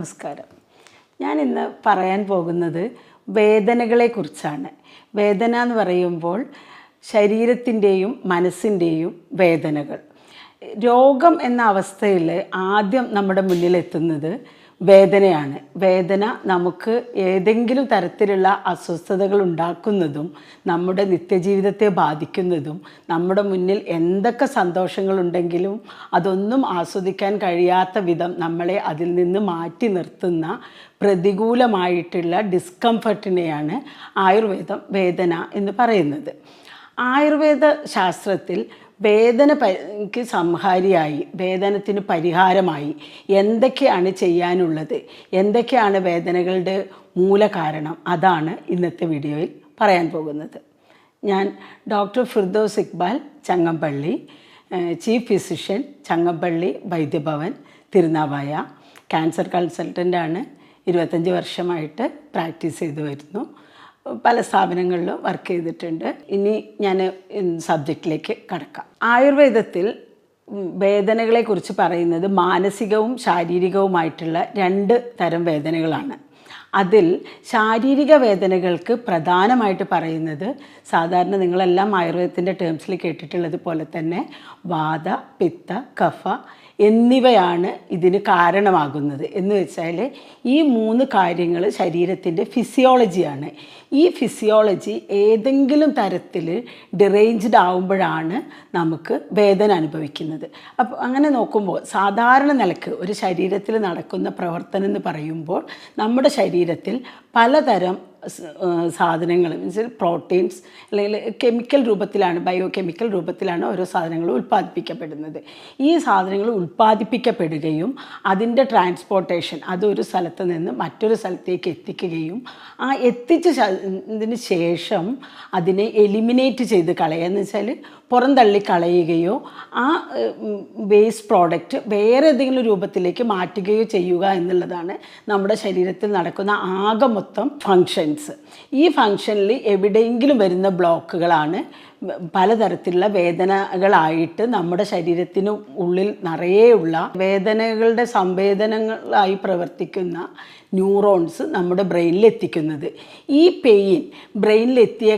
നമസ്കാരം. ഞാനിന്ന് പറയാൻ പോകുന്നത് വേദനകളെക്കുറിച്ചാണ്. വേദന എന്ന് പറയുമ്പോൾ ശരീരത്തിൻ്റെയും മനസ്സിൻ്റെയും വേദനകൾ. രോഗം എന്ന അവസ്ഥയിൽ ആദ്യം നമ്മുടെ മുന്നിലെത്തുന്നത് വേദനയാണ്. വേദന നമുക്ക് ഏതെങ്കിലും തരത്തിലുള്ള അസ്വസ്ഥതകൾ ഉണ്ടാക്കുന്നതും നമ്മുടെ നിത്യജീവിതത്തെ ബാധിക്കുന്നതും നമ്മുടെ മുന്നിൽ എന്തൊക്കെ സന്തോഷങ്ങളുണ്ടെങ്കിലും അതൊന്നും ആസ്വദിക്കാൻ കഴിയാത്ത വിധം നമ്മളെ അതിൽ നിന്ന് മാറ്റി നിർത്തുന്ന പ്രതികൂലമായിട്ടുള്ള ഡിസ്കംഫർട്ടിനെയാണ് ആയുർവേദം വേദന എന്ന് പറയുന്നത്. ആയുർവേദ ശാസ്ത്രത്തിൽ വേദനയ്ക്ക് സംഹാരിയായി, വേദനത്തിന് പരിഹാരമായി എന്തൊക്കെയാണ് ചെയ്യാനുള്ളത്, എന്തൊക്കെയാണ് വേദനകളുടെ മൂലകാരണം, അതാണ് ഇന്നത്തെ വീഡിയോയിൽ പറയാൻ പോകുന്നത്. ഞാൻ doctor Firdaus Iqbal Changampally, chief physician Changampally Vaidyabhavan Thirunavaya, cancer കൺസൾട്ടൻ്റാണ്. 25 വർഷമായിട്ട് പ്രാക്ടീസ് ചെയ്തു വരുന്നു. പല സ്ഥാപനങ്ങളിലും വർക്ക് ചെയ്തിട്ടുണ്ട്. ഇനി ഞാൻ സബ്ജക്റ്റിലേക്ക് കടക്കാം. ആയുർവേദത്തിൽ വേദനകളെക്കുറിച്ച് പറയുന്നത് മാനസികവും ശാരീരികവുമായിട്ടുള്ള 2 തരം വേദനകളാണ്. അതിൽ ശാരീരിക വേദനകൾക്ക് പ്രധാനമായിട്ട് പറയുന്നത് സാധാരണ നിങ്ങളെല്ലാം ആയുർവേദത്തിൻ്റെ ടേംസിൽ കേട്ടിട്ടുള്ളത് പോലെ തന്നെ വാത, പിത്ത, കഫ എന്നിവയാണ് ഇതിന് കാരണമാകുന്നത്. എന്ന് വെച്ചാൽ ഈ 3 കാര്യങ്ങൾ ശരീരത്തിൻ്റെ ഫിസിയോളജിയാണ്. ഈ ഫിസിയോളജി ഏതെങ്കിലും തരത്തിൽ ഡിറേഞ്ച്ഡ് ആവുമ്പോഴാണ് നമുക്ക് വേദന അനുഭവിക്കുന്നത്. അപ്പോൾ അങ്ങനെ നോക്കുമ്പോൾ സാധാരണ നിലക്ക് ഒരു ശരീരത്തിൽ നടക്കുന്ന പ്രവർത്തനം എന്ന് പറയുമ്പോൾ നമ്മുടെ ശരീരത്തിൽ പലതരം സാധനങ്ങൾ, മീൻസ് പ്രോട്ടീൻസ് അല്ലെങ്കിൽ കെമിക്കൽ രൂപത്തിലാണ്, ബയോ കെമിക്കൽ രൂപത്തിലാണ് ഓരോ സാധനങ്ങളും ഉൽപ്പാദിപ്പിക്കപ്പെടുന്നത്. ഈ സാധനങ്ങൾ ഉൽപ്പാദിപ്പിക്കപ്പെടുകയും അതിൻ്റെ ട്രാൻസ്പോർട്ടേഷൻ അതൊരു സ്ഥലത്ത് നിന്ന് മറ്റൊരു സ്ഥലത്തേക്ക് എത്തിക്കുകയും ആ എത്തിച്ചതിന് ശേഷം അതിനെ എലിമിനേറ്റ് ചെയ്ത് കളയുക എന്ന് വെച്ചാൽ പുറന്തള്ളി കളയുകയോ ആ വേസ്റ്റ് പ്രോഡക്റ്റ് വേറെ ഏതെങ്കിലും രൂപത്തിലേക്ക് മാറ്റുകയോ ചെയ്യുക എന്നുള്ളതാണ് നമ്മുടെ ശരീരത്തിൽ നടക്കുന്ന ആകെ മൊത്തം ഫങ്ഷൻസ്. ഈ ഫങ്ഷനിൽ എവിടെയെങ്കിലും വരുന്ന ബ്ലോക്കുകളാണ് പലതരത്തിലുള്ള വേദനകളായിട്ട് നമ്മുടെ ശരീരത്തിന് ഉള്ളിൽ നിറയെയുള്ള വേദനകളുടെ സംവേദനങ്ങളായി പ്രവർത്തിക്കുന്ന ന്യൂറോൺസ് നമ്മുടെ ബ്രെയിനിൽ എത്തിക്കുന്നത്. ഈ പെയിൻ ബ്രെയിനിലെത്തിയ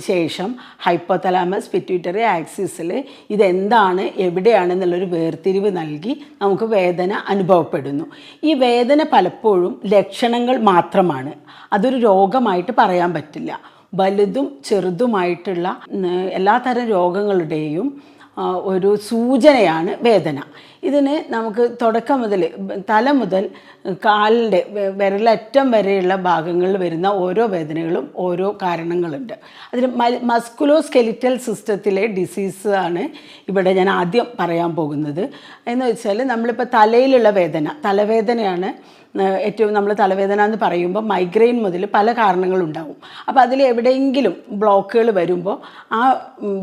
ശേഷം ഹൈപ്പോതലാമസ് പിറ്റ്യൂട്ടറി ആക്സിസിൽ ഇതെന്താണ് എവിടെയാണെന്നുള്ളൊരു വേർതിരിവ് നൽകി നമുക്ക് വേദന അനുഭവപ്പെടുന്നു. ഈ വേദന പലപ്പോഴും ലക്ഷണങ്ങൾ മാത്രമാണ്, അതൊരു രോഗമായിട്ട് പറയാൻ പറ്റില്ല. വലുതും ചെറുതുമായിട്ടുള്ള എല്ലാത്തരം രോഗങ്ങളുടെയും ഒരു സൂചനയാണ് വേദന. ഇതിന് നമുക്ക് തുടക്കം മുതൽ തല മുതൽ കാലിൻ്റെ വിരലറ്റം വരെയുള്ള ഭാഗങ്ങളിൽ വരുന്ന ഓരോ വേദനകളും ഓരോ കാരണങ്ങളുണ്ട്. അതിന് മസ്കുലോ സ്കെലിറ്റൽ സിസ്റ്റത്തിലെ ഡിസീസ് ആണ് ഇവിടെ ഞാൻ ആദ്യം പറയാൻ പോകുന്നത്. എന്ന് വെച്ചാൽ നമ്മളിപ്പോൾ തലയിലുള്ള വേദന, തലവേദനയാണ് ഏറ്റവും നമ്മൾ തലവേദന എന്ന് പറയുമ്പോൾ മൈഗ്രെയിൻ മുതൽ പല കാരണങ്ങളുണ്ടാവും. അപ്പോൾ അതിൽ എവിടെയെങ്കിലും ബ്ലോക്കുകൾ വരുമ്പോൾ ആ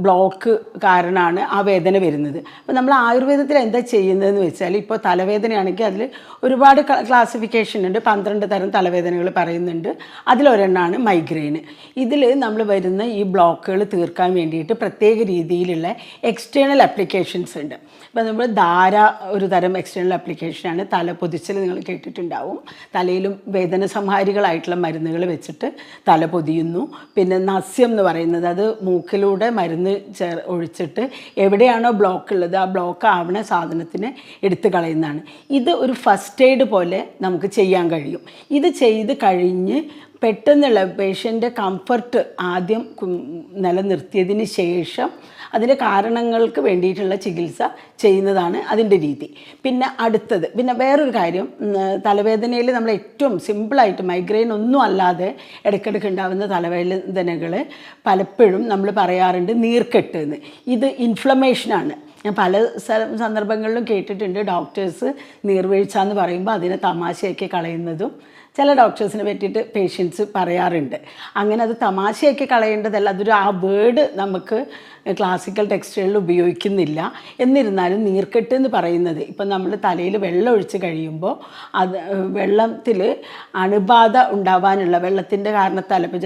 ബ്ലോക്ക് കാരണമാണ് ആ വേദന വരുന്നത്. അപ്പോൾ നമ്മൾ ആയുർവേദത്തിൽ എന്താ ചെയ്യുന്നതെന്ന് വെച്ചാൽ ഇപ്പോൾ തലവേദനയാണെങ്കിൽ അതിൽ ഒരുപാട് ക്ലാസിഫിക്കേഷൻ ഉണ്ട്. 12 തരം തലവേദനകൾ പറയുന്നുണ്ട്. അതിലൊരെണ്ണമാണ് മൈഗ്രെയിൻ. ഇതിൽ നമ്മൾ വരുന്ന ഈ ബ്ലോക്കുകൾ തീർക്കാൻ വേണ്ടിയിട്ട് പ്രത്യേക രീതിയിലുള്ള എക്സ്റ്റേണൽ ആപ്ലിക്കേഷൻസ് ഉണ്ട്. ഇപ്പോൾ നമ്മൾ ധാര ഒരു തരം എക്സ്റ്റേണൽ ആപ്ലിക്കേഷനാണ്. തല പൊതിച്ചൽ നിങ്ങൾ കേട്ടിട്ടുണ്ടാവും. തലയിലും വേദന സംഹാരികളായിട്ടുള്ള മരുന്നുകൾ വെച്ചിട്ട് തല പൊതിയുന്നു. പിന്നെ നസ്യം എന്ന് പറയുന്നത് അത് മൂക്കിലൂടെ മരുന്ന് ഒഴിച്ചിട്ട് എവിടെയാണോ ബ്ലോക്ക് ഉള്ളത് ആ ബ്ലോക്ക് ആവണ സാധനത്തിനെ എടുത്തു കളയുന്നതാണ്. ഇത് ഒരു ഫസ്റ്റ് എയ്ഡ് പോലെ നമുക്ക് ചെയ്യാൻ കഴിയും. ഇത് ചെയ്ത് കഴിഞ്ഞ് പെട്ടെന്നുള്ള പേഷ്യൻ്റെ കംഫർട്ട് ആദ്യം നിലനിർത്തിയതിന് ശേഷം അതിൻ്റെ കാരണങ്ങൾക്ക് വേണ്ടിയിട്ടുള്ള ചികിത്സ ചെയ്യുന്നതാണ് അതിൻ്റെ രീതി. പിന്നെ അടുത്തത്, പിന്നെ വേറൊരു കാര്യം, തലവേദനയിൽ നമ്മൾ ഏറ്റവും സിമ്പിളായിട്ട് മൈഗ്രെയിൻ ഒന്നും അല്ലാതെ ഇടയ്ക്കിടയ്ക്ക് ഉണ്ടാകുന്ന തലവേദനകൾ പലപ്പോഴും നമ്മൾ പറയാറുണ്ട് നീർക്കെട്ട് എന്ന്. ഇത് ഇൻഫ്ലമേഷനാണ്. ഞാൻ പല സന്ദർഭങ്ങളിലും കേട്ടിട്ടുണ്ട് ഡോക്ടേഴ്സ് നീർവീഴ്ച എന്ന് പറയുമ്പോൾ അതിനെ തമാശയാക്കി കളയുന്നതും ചില ഡോക്ടേഴ്സിനെ പറ്റിയിട്ട് പേഷ്യൻസ് പറയാറുണ്ട്. അങ്ങനെ അത് തമാശയാക്കി കളയേണ്ടതല്ല, അതൊരു ആ വേർഡ് നമുക്ക് ക്ലാസിക്കൽ ടെക്സ്റ്റുകളിൽ ഉപയോഗിക്കുന്നില്ല. എന്നിരുന്നാലും നീർക്കെട്ട് എന്ന് പറയുന്നത് ഇപ്പം നമ്മൾ തലയിൽ വെള്ളം ഒഴിച്ച് കഴിയുമ്പോൾ അത് വെള്ളത്തിൽ അണുബാധ ഉണ്ടാവാനുള്ള വെള്ളത്തിൻ്റെ കാരണത്താൽ ഇപ്പോൾ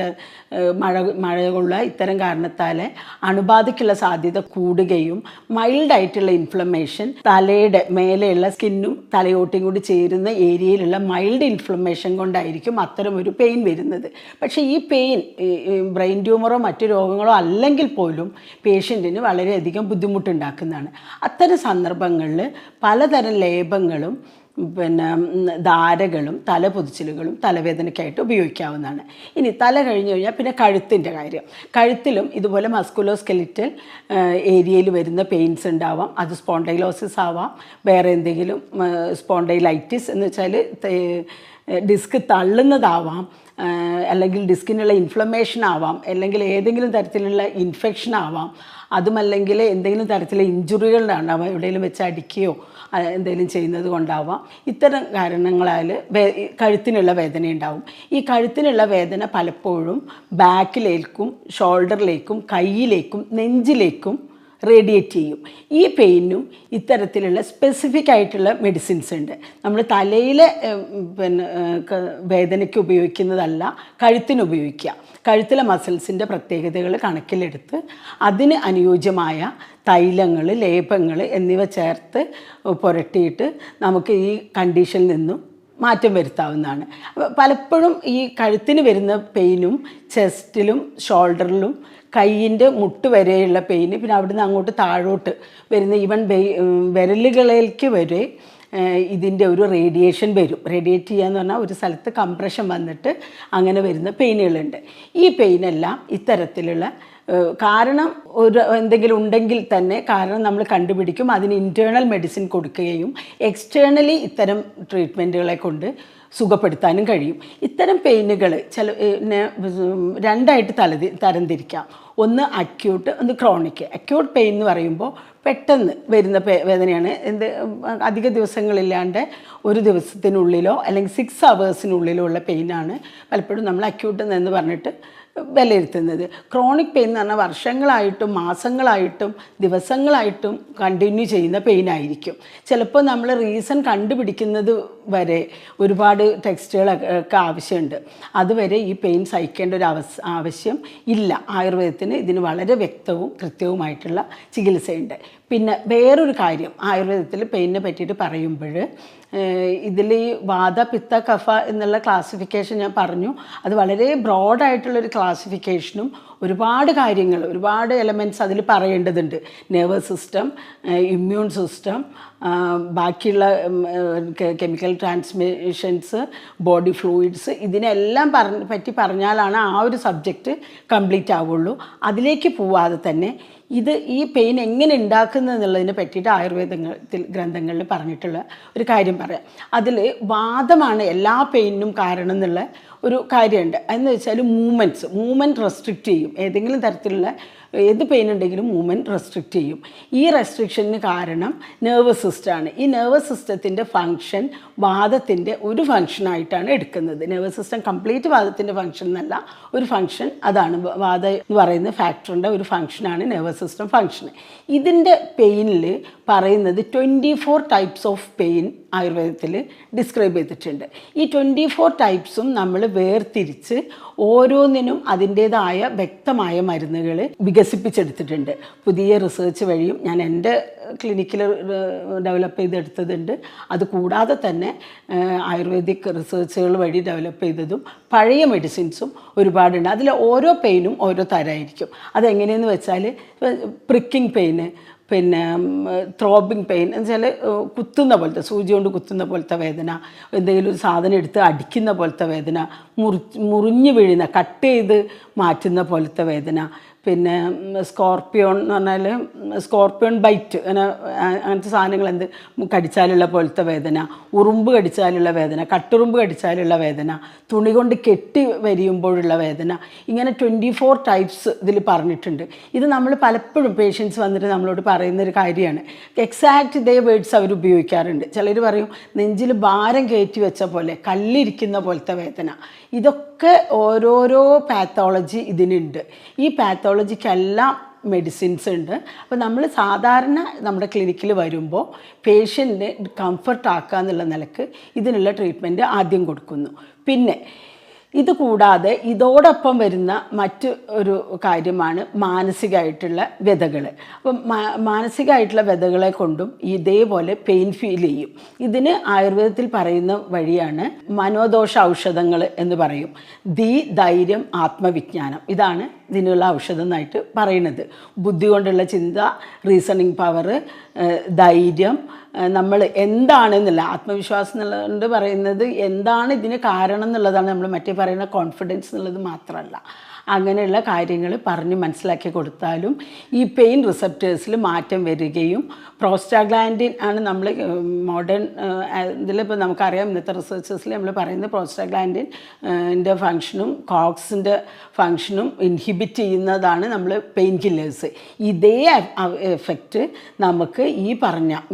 മഴ കൊള്ളുക ഇത്തരം കാരണത്താൽ അണുബാധയ്ക്കുള്ള സാധ്യത കൂടുകയും മൈൽഡായിട്ടുള്ള ഇൻഫ്ലമേഷൻ തലയുടെ മേലെയുള്ള സ്കിന്നും തലയോട്ടിയും കൂടി ചേരുന്ന ഏരിയയിലുള്ള മൈൽഡ് ഇൻഫ്ലമേഷൻ കൊണ്ടായിരിക്കും അത്തരം ഒരു പെയിൻ വരുന്നത്. പക്ഷേ ഈ പെയിൻ ബ്രെയിൻ ട്യൂമറോ മറ്റു രോഗങ്ങളോ അല്ലെങ്കിൽ പോലും പേഷ്യൻറ്റിന് വളരെയധികം ബുദ്ധിമുട്ടുണ്ടാക്കുന്നതാണ്. അത്തരം സന്ദർഭങ്ങളിൽ പലതരം ലേപങ്ങളും പിന്നെ ധാരകളും തലപൊതിച്ചിലുകളും തലവേദനയ്ക്കായിട്ട് ഉപയോഗിക്കാവുന്നതാണ്. ഇനി തല കഴിഞ്ഞ് കഴിഞ്ഞാൽ പിന്നെ കഴുത്തിൻ്റെ കാര്യം. കഴുത്തിലും ഇതുപോലെ മസ്കുലോസ്കെലിറ്റൽ ഏരിയയിൽ വരുന്ന പെയിൻസ് ഉണ്ടാവാം. അത് സ്പോണ്ടൈലോസിസ് ആവാം, വേറെ എന്തെങ്കിലും സ്പോണ്ടൈലൈറ്റിസ് എന്ന് വെച്ചാൽ ഡിസ്ക് തള്ളുന്നതാവാം, അല്ലെങ്കിൽ ഡിസ്കിനുള്ള ഇൻഫ്ലമേഷൻ ആവാം, അല്ലെങ്കിൽ ഏതെങ്കിലും തരത്തിലുള്ള ഇൻഫെക്ഷൻ ആവാം, അതുമല്ലെങ്കിൽ എന്തെങ്കിലും തരത്തിലുള്ള ഇഞ്ചുറികളുണ്ടാവാം, എവിടെയെങ്കിലും വെച്ച് അടിക്കുകയോ എന്തെങ്കിലും ചെയ്യുന്നത് കൊണ്ടാവാം. ഇത്തരം കാരണങ്ങളാൽ കഴുത്തിനുള്ള വേദന ഉണ്ടാവും. ഈ കഴുത്തിനുള്ള വേദന പലപ്പോഴും ബാക്കിലേക്കും ഷോൾഡറിലേക്കും കയ്യിലേക്കും നെഞ്ചിലേക്കും റേഡിയേറ്റ് ചെയ്യും. ഈ പെയിനും ഇത്തരത്തിലുള്ള സ്പെസിഫിക് ആയിട്ടുള്ള മെഡിസിൻസ് ഉണ്ട്. നമ്മൾ തലയിലെ പിന്നെ വേദനയ്ക്ക് ഉപയോഗിക്കുന്നതല്ല കഴുത്തിന് ഉപയോഗിക്കുക. കഴുത്തിലെ മസിൽസിൻ്റെ പ്രത്യേകതകൾ കണക്കിലെടുത്ത് അതിന് അനുയോജ്യമായ തൈലങ്ങൾ, ലേപങ്ങൾ എന്നിവ ചേർത്ത് പുരട്ടിയിട്ട് നമുക്ക് ഈ കണ്ടീഷനിൽ നിന്നും മാറ്റം വരുത്താവുന്നതാണ്. പലപ്പോഴും ഈ കഴുത്തിന് വരുന്ന പെയിനും ചെസ്റ്റിലും ഷോൾഡറിലും കൈയിൻ്റെ മുട്ട് വരെയുള്ള പെയിന്, പിന്നെ അവിടുന്ന് അങ്ങോട്ട് താഴോട്ട് വരുന്ന ഈവൻ വിരലുകളിലേക്ക് വരെ ഇതിൻ്റെ ഒരു റേഡിയേഷൻ വരും. റേഡിയേറ്റ് ചെയ്യാന്ന് പറഞ്ഞാൽ ഒരു സ്ഥലത്ത് കംപ്രഷൻ വന്നിട്ട് അങ്ങനെ വരുന്ന പെയിനുകളുണ്ട്. ഈ പെയിനെല്ലാം ഇത്തരത്തിലുള്ള കാരണം എന്തെങ്കിലും ഉണ്ടെങ്കിൽ തന്നെ കാരണം നമ്മൾ കണ്ടുപിടിക്കും, അതിന് ഇൻറ്റേർണൽ മെഡിസിൻ കൊടുക്കുകയും എക്സ്റ്റേണലി ഇത്തരം ട്രീറ്റ്മെൻറ്റുകളെ കൊണ്ട് സുഖപ്പെടുത്താനും കഴിയും. ഇത്തരം പെയിനുകൾ രണ്ടായിട്ട് തരംതിരിക്കാം. ഒന്ന് അക്യൂട്ട്, ഒന്ന് ക്രോണിക്. അക്യൂട്ട് പെയിൻ എന്ന് പറയുമ്പോൾ പെട്ടെന്ന് വരുന്ന വേദനയാണ്. അധിക ദിവസങ്ങളില്ലാണ്ട് ഒരു ദിവസത്തിനുള്ളിലോ അല്ലെങ്കിൽ 6 hours ഉള്ള പെയിനാണ് പലപ്പോഴും നമ്മൾ അക്യൂട്ട് എന്ന് പറഞ്ഞിട്ട് വിലയിരുത്തുന്നത്. ക്രോണിക് പെയിൻ എന്ന് പറഞ്ഞാൽ വർഷങ്ങളായിട്ടും മാസങ്ങളായിട്ടും ദിവസങ്ങളായിട്ടും കണ്ടിന്യൂ ചെയ്യുന്ന പെയിനായിരിക്കും. ചിലപ്പോൾ നമ്മൾ റീസൺ കണ്ടുപിടിക്കുന്നത് വരെ ഒരുപാട് ടെക്സ്റ്റുകളൊക്കെ ആവശ്യമുണ്ട്. അതുവരെ ഈ പെയിൻ സഹിക്കേണ്ട ഒരു ആവശ്യം ഇല്ല. ആയുർവേദത്തിന് ഇതിന് വളരെ വ്യക്തവും കൃത്യവുമായിട്ടുള്ള ചികിത്സയുണ്ട്. പിന്നെ വേറൊരു കാര്യം ആയുർവേദത്തിൽ പെയിനിനെ പറ്റിയിട്ട് പറയുമ്പോൾ ഇതിൽ ഈ വാത പിത്ത കഫ എന്നുള്ള ക്ലാസിഫിക്കേഷൻ ഞാൻ പറഞ്ഞു. അത് വളരെ ബ്രോഡായിട്ടുള്ളൊരു ക്ലാസിഫിക്കേഷനും ഒരുപാട് കാര്യങ്ങൾ, ഒരുപാട് എലമെൻറ്റ്സ് അതിൽ പറയേണ്ടതുണ്ട്. നെർവസ് സിസ്റ്റം, ഇമ്മ്യൂൺ സിസ്റ്റം, ബാക്കിയുള്ള കെമിക്കൽ ട്രാൻസ്മിഷൻസ്, ബോഡി ഫ്ലൂയിഡ്സ്, ഇതിനെല്ലാം പറ്റി പറഞ്ഞാലാണ് ആ ഒരു സബ്ജക്റ്റ് കംപ്ലീറ്റ് ആവുള്ളൂ. അതിലേക്ക് പോവാതെ തന്നെ ഈ പെയിൻ എങ്ങനെ ഉണ്ടാക്കുന്നത് എന്നുള്ളതിനെ പറ്റിയിട്ട് ആയുർവേദത്തിൽ ഗ്രന്ഥങ്ങളിൽ പറഞ്ഞിട്ടുള്ള ഒരു കാര്യം പറയാം. അതിൽ വാദമാണ് എല്ലാ പെയിനും കാരണം എന്നുള്ള ഒരു കാര്യമുണ്ട്. എന്ന് വെച്ചാൽ മൂവ്മെൻറ്റ് റെസ്ട്രിക്റ്റ് ചെയ്യും. ഏതെങ്കിലും തരത്തിലുള്ള ഏത് പെയിൻ ഉണ്ടെങ്കിലും മൂവ്മെൻറ്റ് റെസ്ട്രിക്റ്റ് ചെയ്യും. ഈ റെസ്ട്രിക്ഷന് കാരണം നെർവസ് സിസ്റ്റമാണ്. ഈ നെർവസ് സിസ്റ്റത്തിൻ്റെ ഫങ്ഷൻ വാദത്തിൻ്റെ ഒരു ഫങ്ഷനായിട്ടാണ് എടുക്കുന്നത്. നെർവസ് സിസ്റ്റം കംപ്ലീറ്റ് വാദത്തിൻ്റെ ഫങ്ഷൻ എന്നല്ല, ഒരു ഫങ്ഷൻ അതാണ്. വാദ എന്ന് പറയുന്ന ഫാക്ടറിൻ്റെ ഒരു ഫങ്ഷനാണ് നെർവസ് സിസ്റ്റം ഫങ്ഷൻ. ഇതിൻ്റെ പെയിനിൽ പറയുന്നത് 24 ടൈപ്സ് ഓഫ് പെയിൻ ആയുർവേദത്തിൽ ഡിസ്ക്രൈബ് ചെയ്തിട്ടുണ്ട്. ഈ 24 ടൈപ്സും നമ്മൾ വേർതിരിച്ച് ഓരോന്നിനും അതിൻ്റേതായ വ്യക്തമായ മരുന്നുകൾ വികസിപ്പിച്ചെടുത്തിട്ടുണ്ട്. പുതിയ റിസർച്ച് വഴിയും ഞാൻ എൻ്റെ ക്ലിനിക്കിൽ ഡെവലപ്പ് ചെയ്തെടുത്തതുണ്ട്. അതുകൂടാതെ തന്നെ ആയുർവേദിക് റിസർച്ചുകൾ വഴി ഡെവലപ്പ് ചെയ്തതും പഴയ മെഡിസിൻസും ഒരുപാടുണ്ട്. അതിൽ ഓരോ പെയിനും ഓരോ തരമായിരിക്കും. അതെങ്ങനെയെന്ന് വെച്ചാൽ പ്രിക്കിംഗ് പെയിന്, പിന്നെ ത്രോബിങ് പെയിൻ എന്ന് വെച്ചാൽ കുത്തുന്ന പോലത്തെ, സൂചി കൊണ്ട് കുത്തുന്ന പോലത്തെ വേദന, എന്തെങ്കിലും ഒരു സാധനം എടുത്ത് അടിക്കുന്ന പോലത്തെ വേദന, മുറിഞ്ഞു വീഴുന്ന, കട്ട് ചെയ്ത് മാറ്റുന്ന പോലത്തെ വേദന, പിന്നെ സ്കോർപ്പിയോൺ എന്ന് പറഞ്ഞാൽ സ്കോർപ്പിയോൺ ബൈറ്റ്, അങ്ങനത്തെ സാധനങ്ങൾ കടിച്ചാലുള്ള പോലത്തെ വേദന, ഉറുമ്പ് കടിച്ചാലുള്ള വേദന, കട്ടുറുമ്പ് കടിച്ചാലുള്ള വേദന, തുണി കൊണ്ട് കെട്ടി വരിയുമ്പോഴുള്ള വേദന, ഇങ്ങനെ 24 ടൈപ്സ് ഇതിൽ പറഞ്ഞിട്ടുണ്ട്. ഇത് നമ്മൾ പലപ്പോഴും പേഷ്യൻസ് വന്നിട്ട് നമ്മളോട് പറയുന്നൊരു കാര്യമാണ്. എക്സാക്റ്റ് ഇതേ വേർഡ്സ് അവർ ഉപയോഗിക്കാറുണ്ട്. ചിലർ പറയും നെഞ്ചിൽ ഭാരം കയറ്റി വെച്ച പോലെ, കല്ലിരിക്കുന്ന പോലത്തെ വേദന. ഇതൊക്കെ ഓരോരോ പാത്തോളജി ഇതിനുണ്ട്. ഈ പാത്തോളജിക്കെല്ലാം മെഡിസിൻസ് ഉണ്ട്. അപ്പോൾ നമ്മൾ സാധാരണ നമ്മുടെ ക്ലിനിക്കിൽ വരുമ്പോൾ പേഷ്യൻറ്റിനെ കംഫർട്ടാക്കുക എന്നുള്ള നിലക്ക് ഇതിനുള്ള ട്രീറ്റ്മെൻറ്റ് ആദ്യം കൊടുക്കുന്നു. പിന്നെ ഇത് കൂടാതെ ഇതോടൊപ്പം വരുന്ന മറ്റ് ഒരു കാര്യമാണ് മാനസികമായിട്ടുള്ള വ്യതകൾ. അപ്പം മാനസികമായിട്ടുള്ള വ്യതകളെ കൊണ്ടും ഇതേപോലെ പെയിൻ ഫീൽ ചെയ്യും. ഇതിന് ആയുർവേദത്തിൽ പറയുന്ന വഴിയാണ് മനോദോഷ ഔഷധങ്ങൾ എന്ന് പറയും. ധൈര്യം, ആത്മവിജ്ഞാനം, ഇതാണ് ഇതിനുള്ള ഔഷധം എന്നായിട്ട് പറയുന്നത്. ബുദ്ധി കൊണ്ടുള്ള ചിന്ത, റീസണിങ് പവർ, ധൈര്യം, നമ്മൾ എന്താണെന്നുള്ള ആത്മവിശ്വാസം എന്നുള്ളത് പറയുന്നത് എന്താണ് ഇതിന് കാരണം എന്നുള്ളതാണ്. നമ്മൾ മറ്റേ പറയുന്ന കോൺഫിഡൻസ് എന്നുള്ളത് മാത്രമല്ല. അങ്ങനെയുള്ള കാര്യങ്ങൾ പറഞ്ഞ് മനസ്സിലാക്കി കൊടുത്താലും ഈ പെയിൻ റിസപ്റ്റേഴ്സിൽ മാറ്റം വരികയും പ്രോസ്റ്റാഗ്ലാൻഡിൻ ആണ് നമ്മൾ മോഡേൺ ഇതിലിപ്പോൾ നമുക്കറിയാം, ഇന്നത്തെ റിസർച്ചേഴ്സിൽ നമ്മൾ പറയുന്നത് പ്രോസ്റ്റാഗ്ലാൻഡിൻ്റെ ഫങ്ഷനും കോക്സിൻ്റെ ഫങ്ഷനും ഇൻഹിബിറ്റ് ചെയ്യുന്നതാണ് നമ്മൾ പെയിൻ കില്ലേഴ്സ്. ഇതേ എഫക്റ്റ് നമുക്ക് ഈ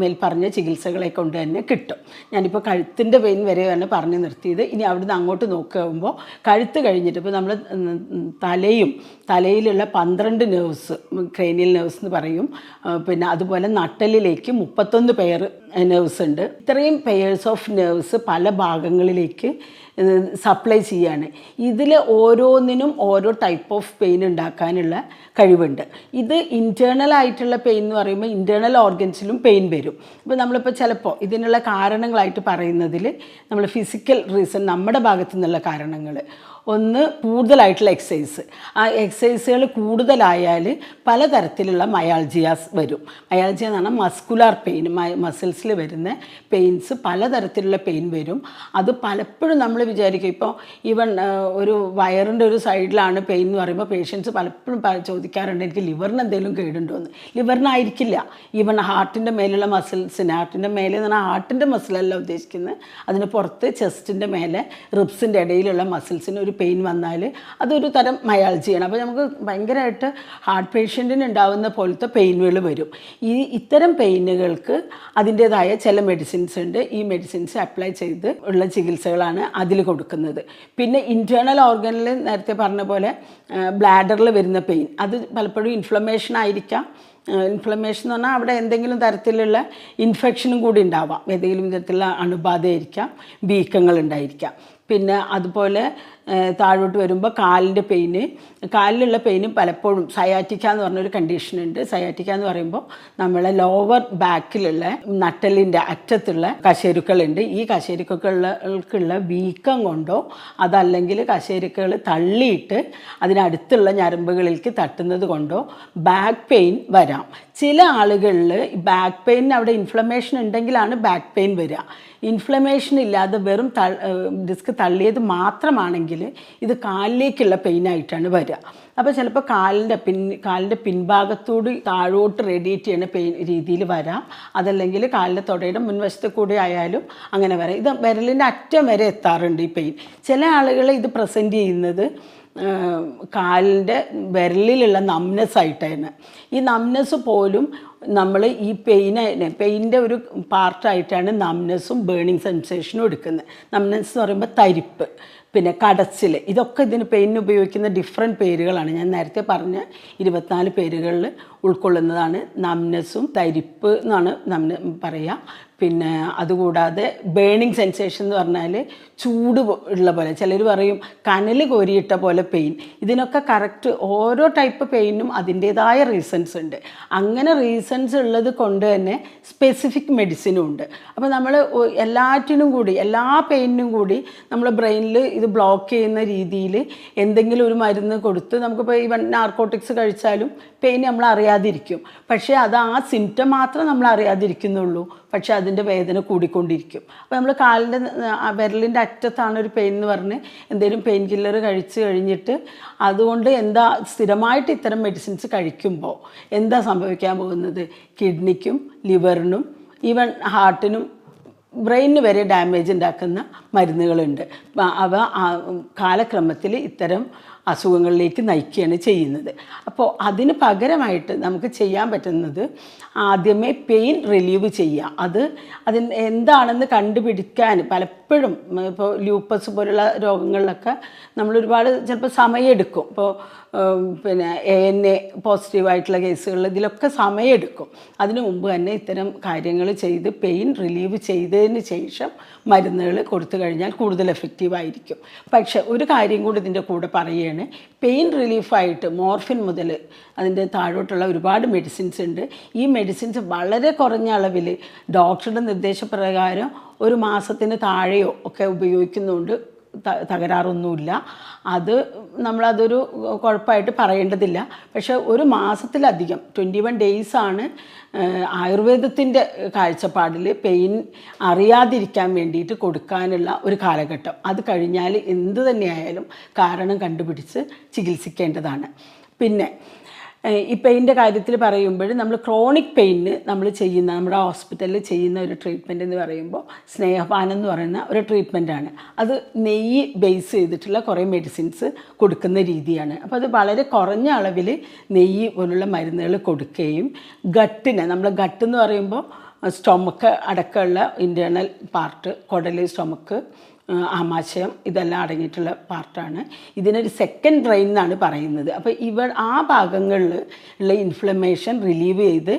മേൽപ്പറഞ്ഞ ചികിത്സകളെ കൊണ്ട് തന്നെ കിട്ടും. ഞാനിപ്പോൾ കഴുത്തിൻ്റെ പെയിൻ വരെയാണ് പറഞ്ഞു നിർത്തിയത്. ഇനി അവിടുന്ന് അങ്ങോട്ട് നോക്കുമ്പോൾ കഴുത്ത് കഴിഞ്ഞിട്ട് ഇപ്പോൾ നമ്മൾ തലയിലുള്ള 12 നെർവ്സ്, ക്രേനിയൽ നെർവ്സ് എന്ന് പറയും. പിന്നെ അതുപോലെ നട്ടലിലേക്ക് 31 പെയർ നെർവ്സ് ഉണ്ട്. ഇത്രയും പെയേഴ്സ് ഓഫ് നെർവ്സ് പല ഭാഗങ്ങളിലേക്ക് സപ്ലൈ ചെയ്യാണ്. ഇതിൽ ഓരോന്നിനും ഓരോ ടൈപ്പ് ഓഫ് പെയിൻ ഉണ്ടാക്കാനുള്ള കഴിവുണ്ട്. ഇത് ഇൻറ്റേർണൽ ആയിട്ടുള്ള പെയിൻ എന്ന് പറയുമ്പോൾ ഇൻറ്റേർണൽ ഓർഗൻസിലും പെയിൻ വരും. ഇപ്പോൾ നമ്മളിപ്പോൾ ചിലപ്പോൾ ഇതിനുള്ള കാരണങ്ങളായിട്ട് പറയുന്നതിൽ നമ്മൾ ഫിസിക്കൽ റീസൺ, നമ്മുടെ ഭാഗത്തു നിന്നുള്ള കാരണങ്ങൾ, ഒന്ന് കൂടുതലായിട്ടുള്ള എക്സസൈസ്. ആ എക്സസൈസുകൾ കൂടുതലായാൽ പലതരത്തിലുള്ള മയാൾജിയാസ് വരും. മയാൾജിയ എന്ന് പറഞ്ഞാൽ മസ്കുലാർ പെയിൻ, മസിൽസിൽ വരുന്ന പെയിൻസ്, പലതരത്തിലുള്ള പെയിൻ വരും. അത് പലപ്പോഴും നമ്മൾ വിചാരിക്കും, ഇപ്പോൾ ഈവൻ ഒരു വയറിൻ്റെ ഒരു സൈഡിലാണ് പെയിൻ എന്ന് പറയുമ്പോൾ പേഷ്യൻസ് പലപ്പോഴും ചോദിക്കാറുണ്ട് എനിക്ക് ലിവറിന് എന്തെങ്കിലും കേടുണ്ടോ എന്ന്. ലിവറിനായിരിക്കില്ല. ഈവൻ ഹാർട്ടിൻ്റെ മേലുള്ള മസിൽസിന്, ഹാർട്ടിൻ്റെ മേലെ എന്ന് പറഞ്ഞാൽ ഹാർട്ടിൻ്റെ മസിലല്ല ഉദ്ദേശിക്കുന്നത്, അതിന് പുറത്ത് ചെസ്റ്റിൻ്റെ മേലെ റിബ്സിൻ്റെ ഇടയിലുള്ള മസിൽസിന് ഒരു പെയിൻ വന്നാൽ അതൊരു തരം മയാൾജിയാണ്. അപ്പോൾ നമുക്ക് ഭയങ്കരമായിട്ട് ഹാർട്ട് പേഷ്യൻറ്റിന് ഉണ്ടാകുന്ന പോലത്തെ പെയിനുകൾ വരും. ഇത്തരം പെയിനുകൾക്ക് അതിൻ്റേതായ ചില മെഡിസിൻസ് ഉണ്ട്. ഈ മെഡിസിൻസ് അപ്ലൈ ചെയ്ത് ഉള്ള ചികിത്സകളാണ് അതിൽ കൊടുക്കുന്നത്. പിന്നെ ഇൻറ്റേർണൽ ഓർഗനിൽ നേരത്തെ പറഞ്ഞ പോലെ ബ്ലാഡറിൽ വരുന്ന പെയിൻ, അത് പലപ്പോഴും ഇൻഫ്ലമേഷൻ ആയിരിക്കാം. ഇൻഫ്ലമേഷൻ എന്ന് പറഞ്ഞാൽ അവിടെ എന്തെങ്കിലും തരത്തിലുള്ള ഇൻഫെക്ഷനും കൂടി ഉണ്ടാവാം. ഏതെങ്കിലും തരത്തിലുള്ള അണുബാധയായിരിക്കാം, വീക്കങ്ങൾ ഉണ്ടായിരിക്കാം. പിന്നെ അതുപോലെ താഴോട്ട് വരുമ്പോൾ കാലിലുള്ള പെയിന് പലപ്പോഴും സയാറ്റിക്ക എന്ന് പറഞ്ഞൊരു കണ്ടീഷനുണ്ട്. സയാറ്റിക്ക എന്ന് പറയുമ്പോൾ നമ്മളെ ലോവർ ബാക്കിലുള്ള നട്ടലിൻ്റെ അറ്റത്തുള്ള കശേരുക്കളുണ്ട്. ഈ കശേരുക്കൾക്കുള്ള വീക്കം കൊണ്ടോ അതല്ലെങ്കിൽ കശേരുക്കൾ തള്ളിയിട്ട് അതിനടുത്തുള്ള ഞരമ്പുകളിലേക്ക് തട്ടുന്നത് കൊണ്ടോ ബാക്ക് പെയിൻ വരാം. ചില ആളുകളിൽ ബാക്ക് പെയിൻ അവിടെ ഇൻഫ്ലമേഷൻ ഉണ്ടെങ്കിലാണ് ബാക്ക് പെയിൻ വരിക. ഇൻഫ്ലമേഷൻ ഇല്ലാതെ വെറും ഡിസ്ക് തള്ളിയത് മാത്രമാണെങ്കിൽ ഇത് കാലിലേക്കുള്ള പെയിനായിട്ടാണ് വരിക. അപ്പോൾ ചിലപ്പോൾ കാലിൻ്റെ പിൻഭാഗത്തോട് താഴോട്ട് റേഡിയേറ്റ് ചെയ്യുന്ന പെയിൻ രീതിയിൽ വരാം. അതല്ലെങ്കിൽ കാലിൻ്റെ തുടയുടെ മുൻവശത്ത് കൂടി ആയാലും അങ്ങനെ വരാം. ഇത് വിരലിൻ്റെ അറ്റം വരെ എത്താറുണ്ട് ഈ പെയിൻ. ചില ആളുകൾ ഇത് പ്രസൻറ്റ് ചെയ്യുന്നത് കാലിൻ്റെ വിരലിലുള്ള നംനെസ് ആയിട്ടാണ്. ഈ നംനെസ് പോലും നമ്മൾ ഈ പെയിൻ്റെ ഒരു പാർട്ടായിട്ടാണ് നംനെസ്സും ബേണിങ് സെൻസേഷനും എടുക്കുന്നത്. നംനെസ് എന്ന് പറയുമ്പോൾ തരിപ്പ്, പിന്നെ കടച്ചിൽ, ഇതൊക്കെ ഇതിന് പെയിന് ഉപയോഗിക്കുന്ന ഡിഫറെൻറ്റ് പേരുകളാണ്. ഞാൻ നേരത്തെ പറഞ്ഞ 24 പേരുകളിൽ ഉൾക്കൊള്ളുന്നതാണ്. നംനെസ്സും തരിപ്പ് എന്നാണ് പറയുക. പിന്നെ അതുകൂടാതെ ബേണിങ് സെൻസേഷൻ എന്ന് പറഞ്ഞാൽ ചൂട് ഉള്ള പോലെ, ചിലർ പറയും കനൽ കോരിയിട്ട പോലെ പെയിൻ. ഇതിനൊക്കെ കറക്റ്റ് ഓരോ ടൈപ്പ് പെയിനും അതിൻ്റേതായ റീസൺസ് ഉണ്ട്. അങ്ങനെ റീസൺസ് ഉള്ളത് കൊണ്ട് തന്നെ സ്പെസിഫിക് മെഡിസിനും ഉണ്ട്. അപ്പോൾ നമ്മൾ എല്ലാറ്റിനും കൂടി, എല്ലാ പെയിനും കൂടി നമ്മൾ ബ്രെയിനിൽ ഇത് ബ്ലോക്ക് ചെയ്യുന്ന രീതിയിൽ എന്തെങ്കിലും ഒരു മരുന്ന് കൊടുത്ത്, നമുക്കിപ്പോൾ ഈവൻ നാർക്കോട്ടിക്സ് കഴിച്ചാലും പെയിൻ നമ്മൾ അറിയാതിരിക്കും. പക്ഷേ അത് ആ സിംറ്റം മാത്രം നമ്മൾ അറിയാതിരിക്കുന്നുള്ളൂ. പക്ഷേ അത് അതിൻ്റെ വേദന കൂടിക്കൊണ്ടിരിക്കും. അപ്പോൾ നമ്മൾ കാലിൻ്റെ വിരലിൻ്റെ അറ്റത്താണ് ഒരു പെയിൻ എന്ന് പറഞ്ഞ് എന്തെങ്കിലും പെയിൻ കില്ലർ കഴിച്ച് കഴിഞ്ഞിട്ട് അതുകൊണ്ട് എന്താ സ്ഥിരമായിട്ട് ഇത്തരം മെഡിസിൻസ് കഴിക്കുമ്പോൾ എന്താ സംഭവിക്കാൻ പോകുന്നത്? കിഡ്നിക്കും ലിവറിനും ഈവൻ ഹാർട്ടിനും ബ്രെയിനിന് വരെ ഡാമേജ് ഉണ്ടാക്കുന്ന മരുന്നുകളുണ്ട്. അവ കാലക്രമത്തിൽ ഇത്തരം അസുഖങ്ങളിലേക്ക് നയിക്കുകയാണ് ചെയ്യുന്നത്. അപ്പോൾ അതിന് പകരമായിട്ട് നമുക്ക് ചെയ്യാൻ പറ്റുന്നത് ആദ്യമേ പെയിൻ റിലീവ് ചെയ്യുക. അതിന് എന്താണെന്ന് കണ്ടുപിടിക്കാൻ പലപ്പോഴും ഇപ്പോൾ ലൂപ്പസ് പോലുള്ള രോഗങ്ങളിലൊക്കെ നമ്മളൊരുപാട് ചിലപ്പോൾ സമയമെടുക്കും. ഇപ്പോൾ പിന്നെ ANA പോസിറ്റീവായിട്ടുള്ള കേസുകളിൽ ഇതിലൊക്കെ സമയമെടുക്കും. അതിനു മുമ്പ് തന്നെ ഇത്തരം കാര്യങ്ങൾ ചെയ്ത് പെയിൻ റിലീവ് ചെയ്തതിന് ശേഷം മരുന്നുകൾ കൊടുത്തു കഴിഞ്ഞാൽ കൂടുതൽ എഫക്റ്റീവായിരിക്കും. പക്ഷേ ഒരു കാര്യം കൂടി ഇതിൻ്റെ കൂടെ പറയുകയാണ്, പെയിൻ റിലീഫായിട്ട് മോർഫിൻ മുതൽ അതിൻ്റെ താഴോട്ടുള്ള ഒരുപാട് മെഡിസിൻസ് ഉണ്ട്. ഈ മെഡിസിൻസ് വളരെ കുറഞ്ഞ അളവിൽ ഡോക്ടറുടെ നിർദ്ദേശപ്രകാരം ഒരു മാസത്തിന് താഴെയോ ഒക്കെ ഉപയോഗിക്കുന്നുണ്ട്. തകരാറൊന്നുമില്ല. നമ്മളതൊരു കുഴപ്പമായിട്ട് പറയേണ്ടതില്ല. പക്ഷേ ഒരു മാസത്തിലധികം 21 ഡേയ്സാണ് ആയുർവേദത്തിൻ്റെ കാഴ്ചപ്പാടിൽ പെയിൻ അറിയാതിരിക്കാൻ വേണ്ടിയിട്ട് കൊടുക്കാനുള്ള ഒരു കാലഘട്ടം. അത് കഴിഞ്ഞാൽ എന്ത് തന്നെയായാലും കാരണം കണ്ടുപിടിച്ച് ചികിത്സിക്കേണ്ടതാണ്. പിന്നെ ഈ പെയിൻ്റെ കാര്യത്തിൽ പറയുമ്പോൾ നമ്മൾ ക്രോണിക് പെയിന് നമ്മൾ ചെയ്യുന്ന നമ്മുടെ ഹോസ്പിറ്റലിൽ ചെയ്യുന്ന ഒരു ട്രീറ്റ്മെൻറ്റ് എന്ന് പറയുമ്പോൾ സ്നേഹപാനം എന്ന് പറയുന്ന ഒരു ട്രീറ്റ്മെൻറ്റാണ്. അത് നെയ്യ് ബേസ് ചെയ്തിട്ടുള്ള കുറേ മെഡിസിൻസ് കൊടുക്കുന്ന രീതിയാണ്. അപ്പോൾ അത് വളരെ കുറഞ്ഞ അളവിൽ നെയ്യ് പോലുള്ള മരുന്നുകൾ കൊടുക്കുകയും നമ്മൾ ഗട്ട് എന്ന് പറയുമ്പോൾ സ്റ്റൊമക്ക് അടക്കമുള്ള ഇൻറ്റേർണൽ പാർട്ട്, കുടൽ, സ്റ്റൊമക്ക്, ആമാശയം ഇതെല്ലാം അടങ്ങിയിട്ടുള്ള പാർട്ടാണ്. ഇതിനൊരു സെക്കൻഡ് ബ്രെയിൻ എന്നാണ് പറയുന്നത്. അപ്പോൾ ആ ഭാഗങ്ങളിൽ ഉള്ള ഇൻഫ്ലമേഷൻ റിലീവ് ചെയ്ത്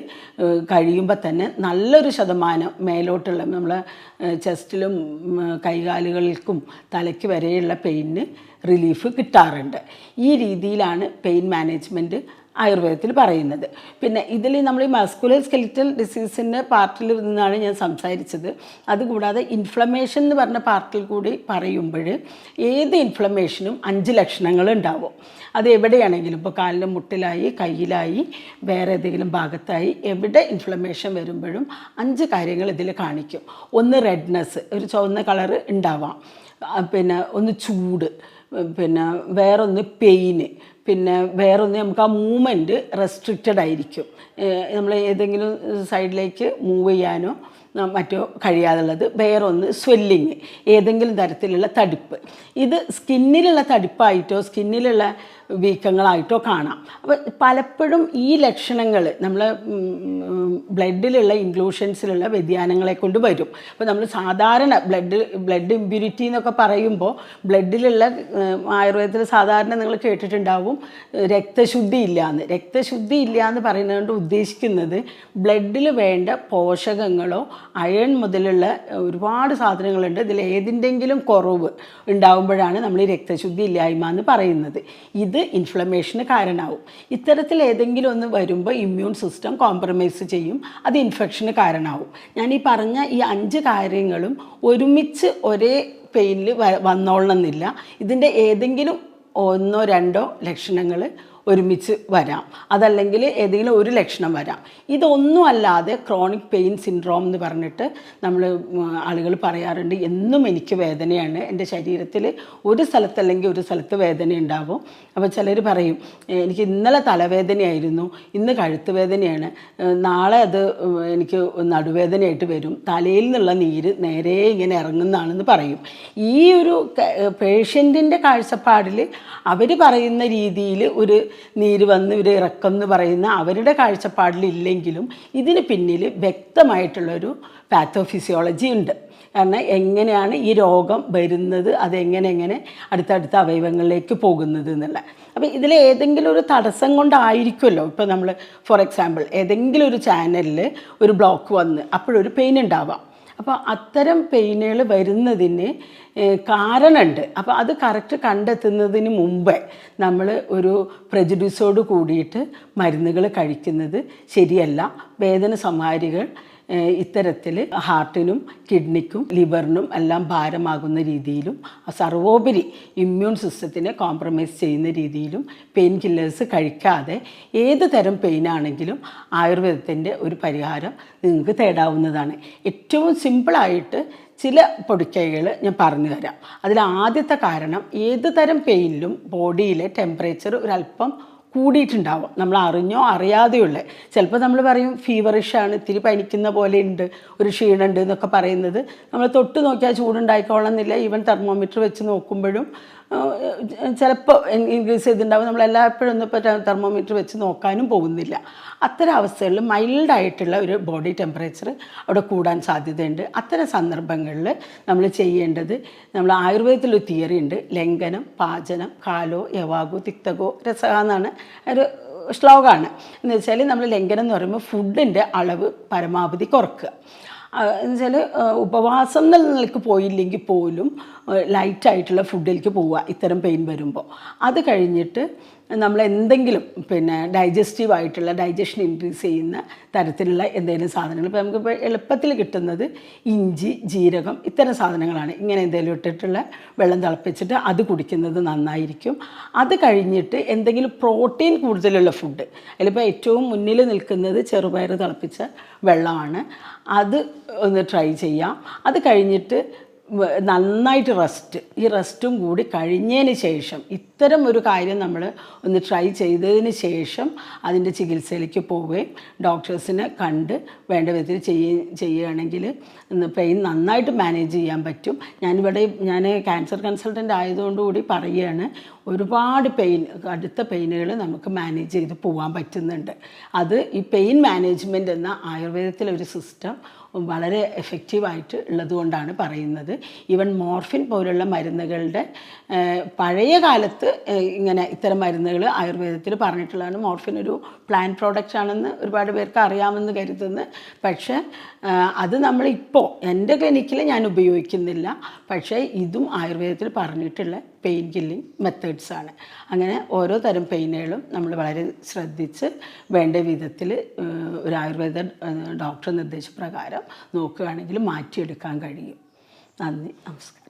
കഴിയുമ്പോൾ തന്നെ നല്ലൊരു ശതമാനം മേലോട്ടുള്ള നമ്മളെ ചെസ്റ്റിലും കൈകാലുകൾക്കും തലയ്ക്ക് വരെയുള്ള പെയിന് റിലീഫ് കിട്ടാറുണ്ട്. ഈ രീതിയിലാണ് പെയിൻ മാനേജ്മെൻറ്റ് ആയുർവേദത്തിൽ പറയുന്നത്. പിന്നെ ഇതിൽ നമ്മൾ ഈ മസ്കുലർ സ്കെലിറ്റൽ ഡിസീസിൻ്റെ പാർട്ടിൽ നിന്നാണ് ഞാൻ സംസാരിച്ചത്. അതുകൂടാതെ ഇൻഫ്ലമേഷൻ എന്ന് പറഞ്ഞ പാർട്ടിൽ കൂടി പറയുമ്പോൾ ഏത് ഇൻഫ്ലമേഷനും 5 ലക്ഷണങ്ങൾ ഉണ്ടാവും. അത് എവിടെയാണെങ്കിലും, ഇപ്പോൾ കാലിൻ്റെ മുട്ടിലായി, കയ്യിലായി, വേറെ ഏതെങ്കിലും ഭാഗത്തായി എവിടെ ഇൻഫ്ലമേഷൻ വരുമ്പോഴും 5 കാര്യങ്ങൾ ഇതിൽ കാണിക്കും. ഒന്ന് റെഡ്നെസ്, ഒരു ചുവന്ന കളറ് ഉണ്ടാവാം. പിന്നെ ഒന്ന് ചൂട്, പിന്നെ വേറൊന്ന് പെയിന്, പിന്നെ വേറൊന്ന് നമുക്ക് ആ മൂവ്മെൻറ്റ് റെസ്ട്രിക്റ്റഡ് ആയിരിക്കും. നമ്മൾ ഏതെങ്കിലും സൈഡിലേക്ക് മൂവ് ചെയ്യാനോ മറ്റോ കഴിയാതുള്ളത്. വേറൊന്ന് സ്വെല്ലിങ്, ഏതെങ്കിലും തരത്തിലുള്ള തടിപ്പ്. ഇത് സ്കിന്നിലുള്ള തടിപ്പായിട്ടോ സ്കിന്നിലുള്ള വീക്കങ്ങളായിട്ടോ കാണാം. അപ്പോൾ പലപ്പോഴും ഈ ലക്ഷണങ്ങൾ നമ്മൾ ബ്ലഡിലുള്ള ഇൻക്ലൂഷൻസിലുള്ള വ്യതിയാനങ്ങളെ കൊണ്ട് വരും. അപ്പോൾ നമ്മൾ സാധാരണ ബ്ലഡ് ഇമ്പ്യൂരിറ്റി എന്നൊക്കെ പറയുമ്പോൾ ബ്ലഡിലുള്ള ആയുർവേദത്തിൽ സാധാരണ നിങ്ങൾ കേട്ടിട്ടുണ്ടാവും രക്തശുദ്ധി ഇല്ലയെന്ന്. രക്തശുദ്ധി ഇല്ല എന്ന് പറയുന്നതുകൊണ്ട് ഉദ്ദേശിക്കുന്നത് ബ്ലഡിൽ വേണ്ട പോഷകങ്ങളോ അയൺ മുതലുള്ള ഒരുപാട് സാധനങ്ങളുണ്ട്. ഇതിൽ ഏതിൻ്റെങ്കിലും കുറവ് ഉണ്ടാകുമ്പോഴാണ് നമ്മൾ ഈ രക്തശുദ്ധി ഇല്ലായ്മ എന്ന് പറയുന്നത്. ഇത് ഇൻഫ്ലമേഷന് കാരണമാവും. ഇത്തരത്തിൽ ഏതെങ്കിലും ഒന്ന് വരുമ്പോൾ ഇമ്മ്യൂൺ സിസ്റ്റം കോംപ്രമൈസ് ചെയ്യും, അത് ഇൻഫെക്ഷന് കാരണമാവും. ഞാൻ ഈ പറഞ്ഞ ഈ 5 കാര്യങ്ങളും ഒരുമിച്ച് ഒരേ പെയിനിൽ വന്നോളണമെന്നില്ല. ഇതിൻ്റെ ഏതെങ്കിലും 1 or 2 ലക്ഷണങ്ങൾ ഒരുമിച്ച് വരാം, അതല്ലെങ്കിൽ ഏതെങ്കിലും ഒരു ലക്ഷണം വരാം. ഇതൊന്നും അല്ലാതെ ക്രോണിക് പെയിൻ സിൻഡ്രോം എന്ന് പറഞ്ഞിട്ട് നമ്മൾ ആളുകൾ പറയാറുണ്ട്, എന്നും എനിക്ക് വേദനയാണ്, എൻ്റെ ശരീരത്തിൽ ഒരു സ്ഥലത്തല്ലെങ്കിൽ ഒരു സ്ഥലത്ത് വേദന ഉണ്ടാവും. അപ്പോൾ ചിലർ പറയും എനിക്ക് ഇന്നലെ തലവേദനയായിരുന്നു, ഇന്ന് കഴുത്ത് വേദനയാണ്, നാളെ അത് എനിക്ക് നടുവേദനയായിട്ട് വരും, തലയിൽ നിന്നുള്ള നീര് നേരെ ഇങ്ങനെ ഇറങ്ങുന്നതാണെന്ന് പറയും. ഈ ഒരു പേഷ്യൻറ്റിൻ്റെ കാഴ്ചപ്പാടിൽ അവർ പറയുന്ന രീതിയിൽ ഒരു നീര് വന്ന് ഒരു ഇറക്കം എന്ന് പറയുന്ന അവരുടെ കാഴ്ചപ്പാടിലില്ലെങ്കിലും ഇതിന് പിന്നിൽ വ്യക്തമായിട്ടുള്ളൊരു പാത്തോഫിസിയോളജി ഉണ്ട്. കാരണം എങ്ങനെയാണ് ഈ രോഗം വരുന്നത്, അതെങ്ങനെ അടുത്തടുത്ത അവയവങ്ങളിലേക്ക് പോകുന്നത് എന്നുള്ള. അപ്പോൾ ഇതിൽ ഏതെങ്കിലും ഒരു തടസ്സം കൊണ്ടായിരിക്കുമല്ലോ. ഇപ്പോൾ നമ്മൾ ഫോർ എക്സാമ്പിൾ ഏതെങ്കിലും ഒരു ചാനലിൽ ഒരു ബ്ലോക്ക് വന്ന് അപ്പോഴൊരു പെയിൻ ഉണ്ടാവാം. അപ്പോൾ അത്തരം പെയിനുകൾ വരുന്നതിന് കാരണമുണ്ട്. അപ്പോൾ അത് കറക്റ്റ് കണ്ടെത്തുന്നതിന് മുമ്പേ നമ്മൾ ഒരു പ്രജുഡിസോട് കൂടിയിട്ട് മരുന്നുകൾ കഴിക്കുന്നത് ശരിയല്ല. വേദന സംഹാരികൾ ഇത്തരത്തിൽ ഹാർട്ടിനും കിഡ്നിക്കും ലിവറിനും എല്ലാം ഭാരമാകുന്ന രീതിയിലും സർവോപരി ഇമ്മ്യൂൺ സിസ്റ്റത്തിനെ കോംപ്രമൈസ് ചെയ്യുന്ന രീതിയിലും പെയിൻ കില്ലേഴ്സ് കഴിക്കാതെ ഏത് തരം പെയിനാണെങ്കിലും ആയുർവേദത്തിൻ്റെ ഒരു പരിഹാരം നിങ്ങൾക്ക് തേടാവുന്നതാണ്. ഏറ്റവും സിമ്പിളായിട്ട് ചില പൊടിക്കൈകൾ ഞാൻ പറഞ്ഞു തരാം. അതിൽ ആദ്യത്തെ കാരണം, ഏത് തരം പെയിനിലും ബോഡിയിലെ ടെമ്പറേച്ചർ ഒരല്പം കൂടിയിട്ടുണ്ടാവും. നമ്മൾ അറിഞ്ഞോ അറിയാതെയുള്ള, ചിലപ്പോൾ നമ്മൾ പറയും ഫീവറിഷാണ്, ഇത്തിരി പനിക്കുന്ന പോലെ ഉണ്ട്, ഒരു ക്ഷീണമുണ്ട് എന്നൊക്കെ പറയുന്നത് നമ്മൾ തൊട്ട് നോക്കിയാൽ ചൂടുണ്ടായിക്കോളണമെന്നില്ല. ഈവൻ തെർമോമീറ്റർ വെച്ച് നോക്കുമ്പോഴും ചിലപ്പോൾ ഇൻക്രീസ് ചെയ്തിട്ടുണ്ടാവും. നമ്മളെല്ലായ്പ്പോഴും ഒന്നും ഇപ്പോൾ തെർമോമീറ്റർ വെച്ച് നോക്കാനും പോകുന്നില്ല. അത്തരം അവസ്ഥകളിൽ മൈൽഡായിട്ടുള്ള ഒരു ബോഡി ടെമ്പറേച്ചർ അവിടെ കൂടാൻ സാധ്യതയുണ്ട്. അത്തരം സന്ദർഭങ്ങളിൽ നമ്മൾ ചെയ്യേണ്ടത്, നമ്മൾ ആയുർവേദത്തിലൊരു തിയറി ഉണ്ട്, ലംഘനം പാചനം കാലോ യവാഗോ തിക്തകോ രസക എന്നാണ് ഒരു ശ്ലോകമാണ്. എന്ന് വെച്ചാൽ നമ്മൾ ലംഘനം എന്ന് പറയുമ്പോൾ ഫുഡിൻ്റെ അളവ് പരമാവധി കുറക്കുക. എന്നുവെച്ചാൽ ഉപവാസം നിലക്ക് പോയില്ലെങ്കിൽ പോലും ലൈറ്റായിട്ടുള്ള ഫുഡിലേക്ക് പോവുക ഇത്തരം പെയിൻ വരുമ്പോൾ. അത് കഴിഞ്ഞിട്ട് നമ്മൾ എന്തെങ്കിലും ഡൈജസ്റ്റീവായിട്ടുള്ള ഡൈജഷൻ ഇൻക്രീസ് ചെയ്യുന്ന തരത്തിലുള്ള എന്തെങ്കിലും സാധനങ്ങൾ, ഇപ്പോൾ നമുക്കിപ്പോൾ എളുപ്പത്തിൽ കിട്ടുന്നത് ഇഞ്ചി ജീരകം ഇത്തരം സാധനങ്ങളാണ്. ഇങ്ങനെ എന്തെങ്കിലും ഇട്ടിട്ടുള്ള വെള്ളം തിളപ്പിച്ചിട്ട് അത് കുടിക്കുന്നത് നന്നായിരിക്കും. അത് കഴിഞ്ഞിട്ട് എന്തെങ്കിലും പ്രോട്ടീൻ കൂടുതലുള്ള ഫുഡ്, അതിലിപ്പോൾ ഏറ്റവും മുന്നിൽ നിൽക്കുന്നത് ചെറുപയർ തിളപ്പിച്ച വെള്ളമാണ്. അത് ഒന്ന് ട്രൈ ചെയ്യാം. അത് കഴിഞ്ഞിട്ട് നന്നായിട്ട് റെസ്റ്റ്, ഈ റെസ്റ്റും കൂടി കഴിഞ്ഞതിന് ശേഷം ഇത്തരം ഒരു കാര്യം നമ്മൾ ഒന്ന് ട്രൈ ചെയ്തതിന് ശേഷം അതിൻ്റെ ചികിത്സയിലേക്ക് പോവുകയും ഡോക്ടേഴ്സിനെ കണ്ട് വേണ്ട വിധത്തിൽ ചെയ്യുകയാണെങ്കിൽ പെയിൻ നന്നായിട്ട് മാനേജ് ചെയ്യാൻ പറ്റും. ഞാൻ ക്യാൻസർ കൺസൾട്ടൻ്റ് ആയതുകൊണ്ടുകൂടി പറയുകയാണ്, ഒരുപാട് അടുത്ത പെയിനുകൾ നമുക്ക് മാനേജ് ചെയ്ത് പോകാൻ പറ്റുന്നുണ്ട്. അത് ഈ പെയിൻ മാനേജ്മെൻറ്റ് എന്ന ആയുർവേദത്തിലൊരു സിസ്റ്റം വളരെ എഫക്റ്റീവായിട്ട് ഉള്ളതുകൊണ്ടാണ് പറയുന്നത്. ഈവൻ മോർഫിൻ പോലുള്ള മരുന്നുകളുടെ പഴയ കാലത്ത് ഇങ്ങനെ ഇത്തരം മരുന്നുകൾ ആയുർവേദത്തിൽ പറഞ്ഞിട്ടുള്ളതാണ്. മോർഫിൻ ഒരു പ്ലാൻ പ്രോഡക്റ്റ് ആണെന്ന് ഒരുപാട് പേർക്ക് അറിയാമെന്ന് കരുതുന്നു. പക്ഷേ അത് നമ്മളിപ്പോൾ എൻ്റെ ക്ലിനിക്കിൽ ഞാൻ ഉപയോഗിക്കുന്നില്ല. പക്ഷേ ഇതും ആയുർവേദത്തിൽ പറഞ്ഞിട്ടുള്ള പെയിൻ കില്ലിങ് മെത്തേഡ്സാണ്. അങ്ങനെ ഓരോ തരം പെയിനുകളും നമ്മൾ വളരെ ശ്രദ്ധിച്ച് വേണ്ട വിധത്തിൽ ഒരു ആയുർവേദ ഡോക്ടർ നിർദ്ദേശപ്രകാരം നോക്കുകയാണെങ്കിൽ മാറ്റിയെടുക്കാൻ കഴിയും. നന്ദി, നമസ്കാരം.